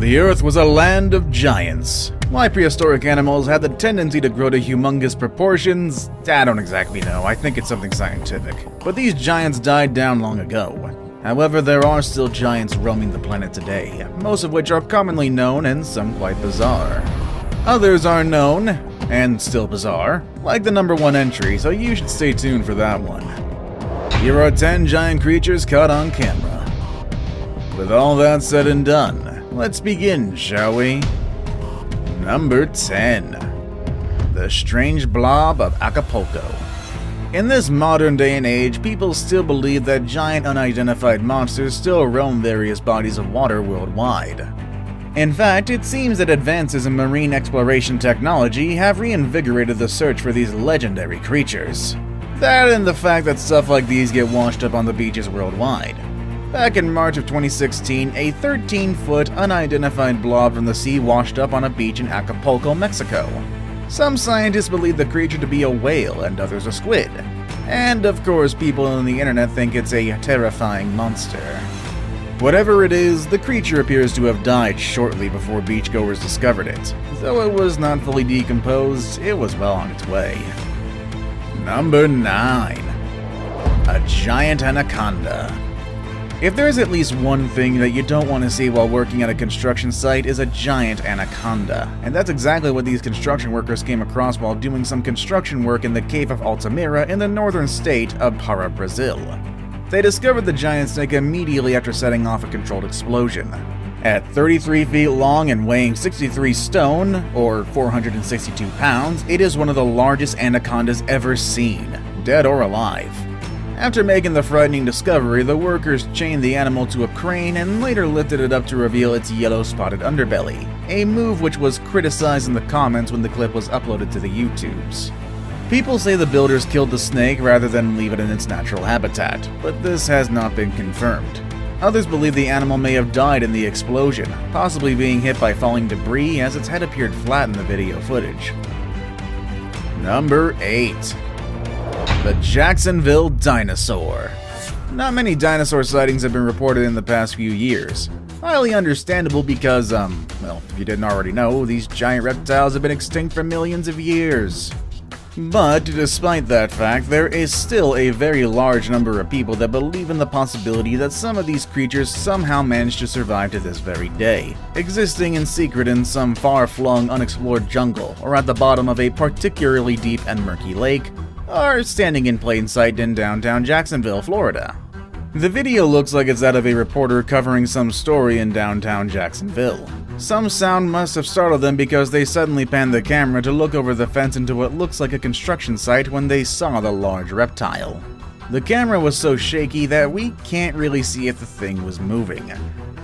The Earth was a land of giants. Why prehistoric animals had the tendency to grow to humongous proportions, I don't exactly know. I think it's something scientific. But these giants died down long ago. However, there are still giants roaming the planet today, most of which are commonly known and some quite bizarre. Others are known, and still bizarre, like the number 1 entry, so you should stay tuned for that one. Here are 10 giant creatures caught on camera. With all that said and done, let's begin, shall we? Number 10. The Strange Blob of Acapulco. In this modern day and age, people still believe that giant unidentified monsters still roam various bodies of water worldwide. In fact, it seems that advances in marine exploration technology have reinvigorated the search for these legendary creatures. That and the fact that stuff like these get washed up on the beaches worldwide. Back in March of 2016, a 13-foot unidentified blob from the sea washed up on a beach in Acapulco, Mexico. Some scientists believe the creature to be a whale and others a squid. And of course, people on the internet think it's a terrifying monster. Whatever it is, the creature appears to have died shortly before beachgoers discovered it. Though it was not fully decomposed, it was well on its way. Number 9. A giant anaconda. If there's at least one thing that you don't want to see while working at a construction site is a giant anaconda, and that's exactly what these construction workers came across while doing some construction work in the Cave of Altamira in the northern state of Para, Brazil. They discovered the giant snake immediately after setting off a controlled explosion. At 33 feet long and weighing 63 stone, or 462 pounds, it is one of the largest anacondas ever seen, dead or alive. After making the frightening discovery, the workers chained the animal to a crane and later lifted it up to reveal its yellow spotted underbelly, a move which was criticized in the comments when the clip was uploaded to the YouTubes. People say the builders killed the snake rather than leave it in its natural habitat, but this has not been confirmed. Others believe the animal may have died in the explosion, possibly being hit by falling debris as its head appeared flat in the video footage. Number 8. The Jacksonville dinosaur. Not many dinosaur sightings have been reported in the past few years. Highly understandable because, well, if you didn't already know, these giant reptiles have been extinct for millions of years. But despite that fact, there is still a very large number of people that believe in the possibility that some of these creatures somehow managed to survive to this very day, existing in secret in some far-flung unexplored jungle or at the bottom of a particularly deep and murky lake, are standing in plain sight in downtown Jacksonville, Florida. The video looks like it's that of a reporter covering some story in downtown Jacksonville. Some sound must have startled them because they suddenly panned the camera to look over the fence into what looks like a construction site when they saw the large reptile. The camera was so shaky that we can't really see if the thing was moving.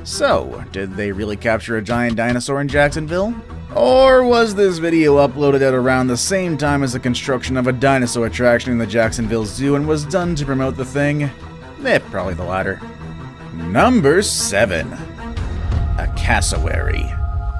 So, did they really capture a giant dinosaur in Jacksonville? Or was this video uploaded at around the same time as the construction of a dinosaur attraction in the Jacksonville Zoo and was done to promote the thing? Probably the latter. Number 7. A cassowary.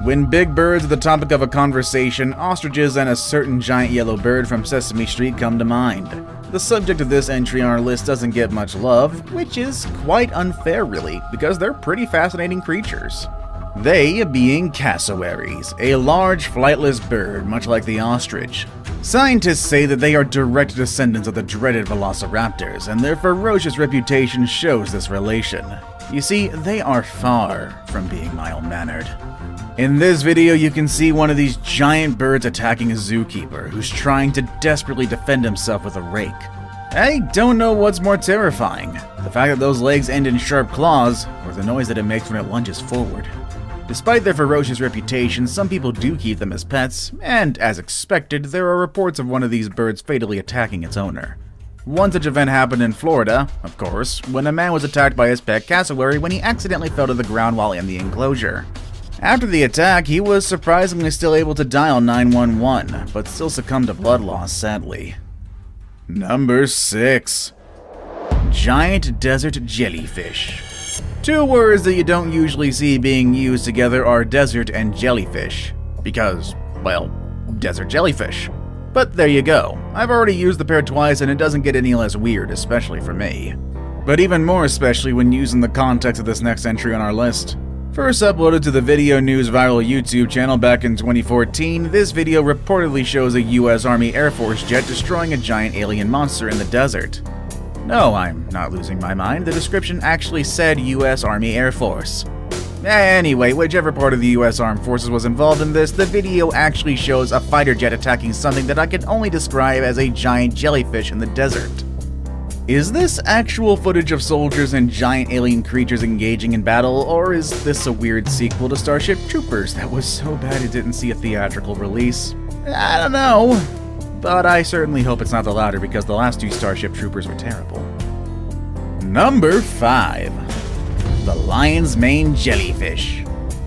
When big birds are the topic of a conversation, ostriches and a certain giant yellow bird from Sesame Street come to mind. The subject of this entry on our list doesn't get much love, which is quite unfair really, because they're pretty fascinating creatures. They being cassowaries, a large flightless bird much like the ostrich. Scientists say that they are direct descendants of the dreaded velociraptors, and their ferocious reputation shows this relation. You see, they are far from being mild-mannered. In this video, you can see one of these giant birds attacking a zookeeper who's trying to desperately defend himself with a rake. I don't know what's more terrifying, the fact that those legs end in sharp claws, or the noise that it makes when it lunges forward. Despite their ferocious reputation, some people do keep them as pets, and as expected, there are reports of one of these birds fatally attacking its owner. One such event happened in Florida, of course, when a man was attacked by his pet cassowary when he accidentally fell to the ground while in the enclosure. After the attack, he was surprisingly still able to dial 911, but still succumbed to blood loss, sadly. Number 6. Giant desert jellyfish. Two words that you don't usually see being used together are desert and jellyfish. Because, well, desert jellyfish. But there you go. I've already used the pair twice and it doesn't get any less weird, especially for me. But even more especially when using the context of this next entry on our list. First uploaded to the Video News Viral YouTube channel back in 2014, this video reportedly shows a US Army Air Force jet destroying a giant alien monster in the desert. No, I'm not losing my mind, the description actually said US Army Air Force. Anyway, whichever part of the US Armed Forces was involved in this, the video actually shows a fighter jet attacking something that I can only describe as a giant jellyfish in the desert. Is this actual footage of soldiers and giant alien creatures engaging in battle, or is this a weird sequel to Starship Troopers that was so bad it didn't see a theatrical release? I don't know, but I certainly hope it's not the latter because the last two Starship Troopers were terrible. Number 5. The Lion's Mane Jellyfish.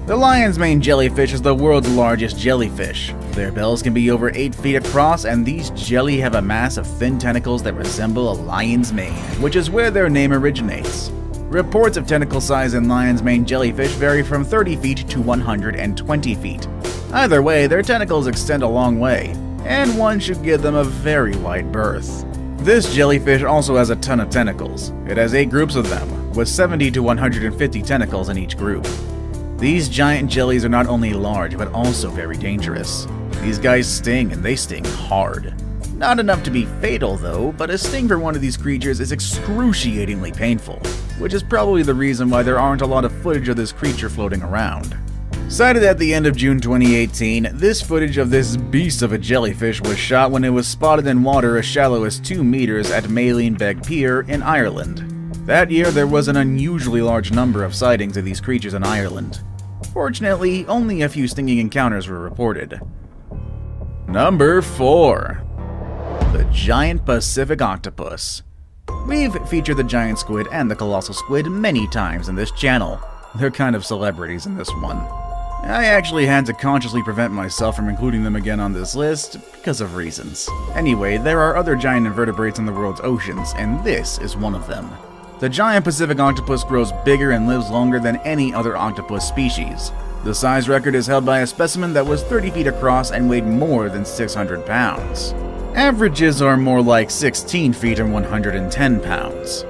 The lion's mane jellyfish is the world's largest jellyfish. Their bells can be over 8 feet across, and these jelly have a mass of thin tentacles that resemble a lion's mane, which is where their name originates. Reports of tentacle size in lion's mane jellyfish vary from 30 feet to 120 feet. Either way, their tentacles extend a long way, and one should give them a very wide berth. This jellyfish also has a ton of tentacles. It has 8 groups of them, with 70 to 150 tentacles in each group. These giant jellies are not only large, but also very dangerous. These guys sting, and they sting hard. Not enough to be fatal though, but a sting for one of these creatures is excruciatingly painful, which is probably the reason why there aren't a lot of footage of this creature floating around. Sighted at the end of June 2018, this footage of this beast of a jellyfish was shot when it was spotted in water as shallow as 2 meters at Malin Pier in Ireland. That year, there was an unusually large number of sightings of these creatures in Ireland. Fortunately, only a few stinging encounters were reported. Number 4. The Giant Pacific Octopus. We've featured the giant squid and the colossal squid many times in this channel. They're kind of celebrities in this one. I actually had to consciously prevent myself from including them again on this list because of reasons. Anyway, there are other giant invertebrates in the world's oceans, and this is one of them. The giant Pacific octopus grows bigger and lives longer than any other octopus species. The size record is held by a specimen that was 30 feet across and weighed more than 600 pounds. Averages are more like 16 feet and 110 pounds.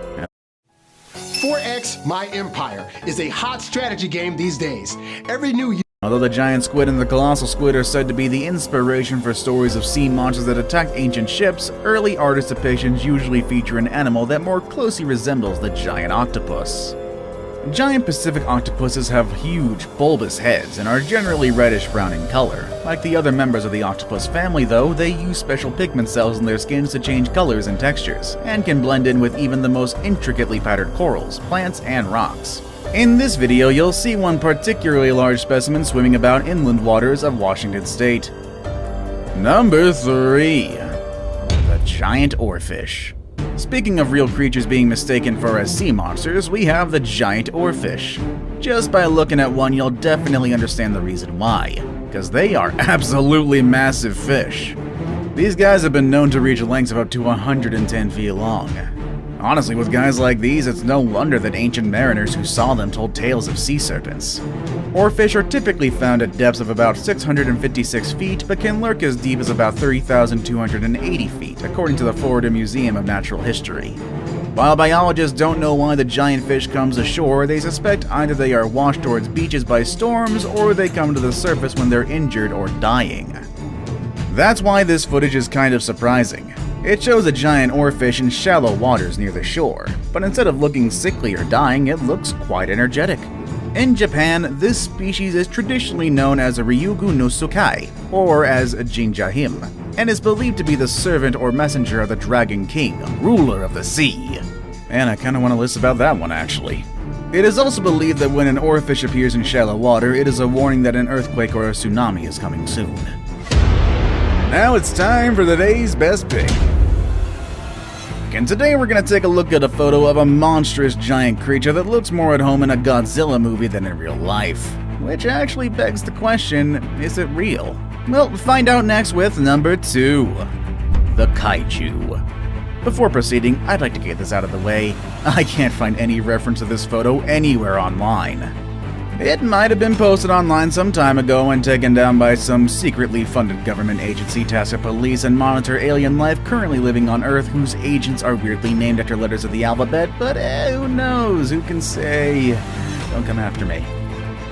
4X My Empire is a hot strategy game these days. Every new year. Although the giant squid and the colossal squid are said to be the inspiration for stories of sea monsters that attacked ancient ships, early artist depictions usually feature an animal that more closely resembles the giant octopus. Giant Pacific octopuses have huge, bulbous heads and are generally reddish-brown in color. Like the other members of the octopus family though, they use special pigment cells in their skins to change colors and textures, and can blend in with even the most intricately patterned corals, plants, and rocks. In this video, you'll see one particularly large specimen swimming about inland waters of Washington State. Number 3. The Giant Oarfish. Speaking of real creatures being mistaken for as sea monsters, we have the giant oarfish. Just by looking at one, you'll definitely understand the reason why, because they are absolutely massive fish. These guys have been known to reach lengths of up to 110 feet long. Honestly, with guys like these, it's no wonder that ancient mariners who saw them told tales of sea serpents. Oarfish are typically found at depths of about 656 feet, but can lurk as deep as about 30,280 feet, according to the Florida Museum of Natural History. While biologists don't know why the giant fish comes ashore, they suspect either they are washed towards beaches by storms, or they come to the surface when they're injured or dying. That's why this footage is kind of surprising. It shows a giant oarfish in shallow waters near the shore, but instead of looking sickly or dying, it looks quite energetic. In Japan, this species is traditionally known as a Ryugu no Sukai, or as a Jinjahim, and is believed to be the servant or messenger of the Dragon King, ruler of the sea. And I kinda want to list about that one actually. It is also believed that when an oarfish appears in shallow water, it is a warning that an earthquake or a tsunami is coming soon. Now it's time for the day's best pick. And today we're going to take a look at a photo of a monstrous giant creature that looks more at home in a Godzilla movie than in real life. Which actually begs the question, is it real? Well, find out next with number 2. The Kaiju. Before proceeding, I'd like to get this out of the way. I can't find any reference to this photo anywhere online. It might have been posted online some time ago and taken down by some secretly funded government agency tasked to police and monitor alien life currently living on Earth whose agents are weirdly named after letters of the alphabet, but who knows, who can say? Don't come after me.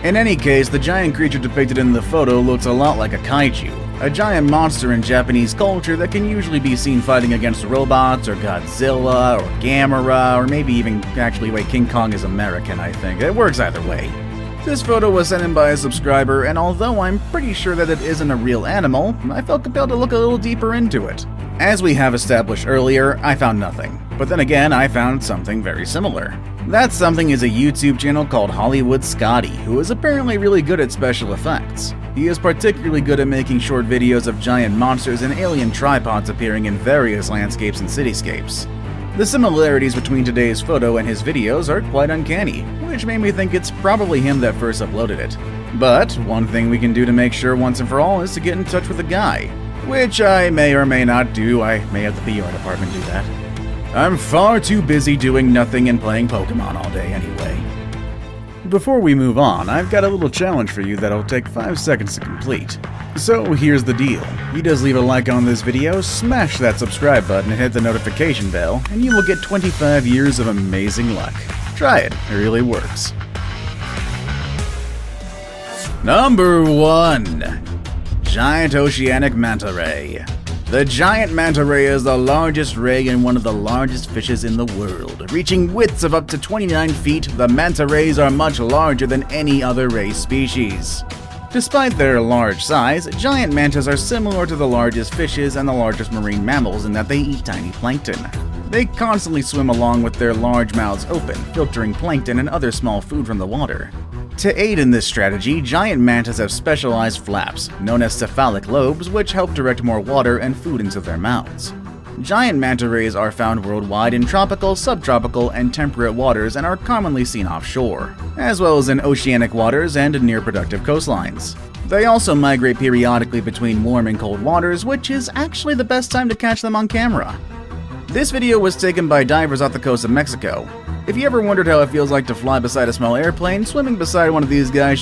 In any case, the giant creature depicted in the photo looks a lot like a kaiju, a giant monster in Japanese culture that can usually be seen fighting against robots or Godzilla or Gamera, or maybe even actually wait, King Kong is American, I think. It works either way. This photo was sent in by a subscriber, and although I'm pretty sure that it isn't a real animal, I felt compelled to look a little deeper into it. As we have established earlier, I found nothing. But then again, I found something very similar. That something is a YouTube channel called Hollywood Scotty, who is apparently really good at special effects. He is particularly good at making short videos of giant monsters and alien tripods appearing in various landscapes and cityscapes. The similarities between today's photo and his videos are quite uncanny, which made me think it's probably him that first uploaded it. But one thing we can do to make sure once and for all is to get in touch with the guy, which I may or may not do. I may have the PR department do that. I'm far too busy doing nothing and playing Pokemon all day anyway. Before we move on, I've got a little challenge for you that'll take 5 seconds to complete. So here's the deal. You just leave a like on this video, smash that subscribe button and hit the notification bell, and you will get 25 years of amazing luck. Try it really works. Number 1. Giant Oceanic Manta Ray. The giant manta ray is the largest ray and one of the largest fishes in the world. Reaching widths of up to 29 feet, the manta rays are much larger than any other ray species. Despite their large size, giant mantas are similar to the largest fishes and the largest marine mammals in that they eat tiny plankton. They constantly swim along with their large mouths open, filtering plankton and other small food from the water. To aid in this strategy, giant mantas have specialized flaps, known as cephalic lobes, which help direct more water and food into their mouths. Giant manta rays are found worldwide in tropical, subtropical, and temperate waters and are commonly seen offshore, as well as in oceanic waters and near productive coastlines. They also migrate periodically between warm and cold waters, which is actually the best time to catch them on camera. This video was taken by divers off the coast of Mexico. If you ever wondered how it feels like to fly beside a small airplane, swimming beside one of these guys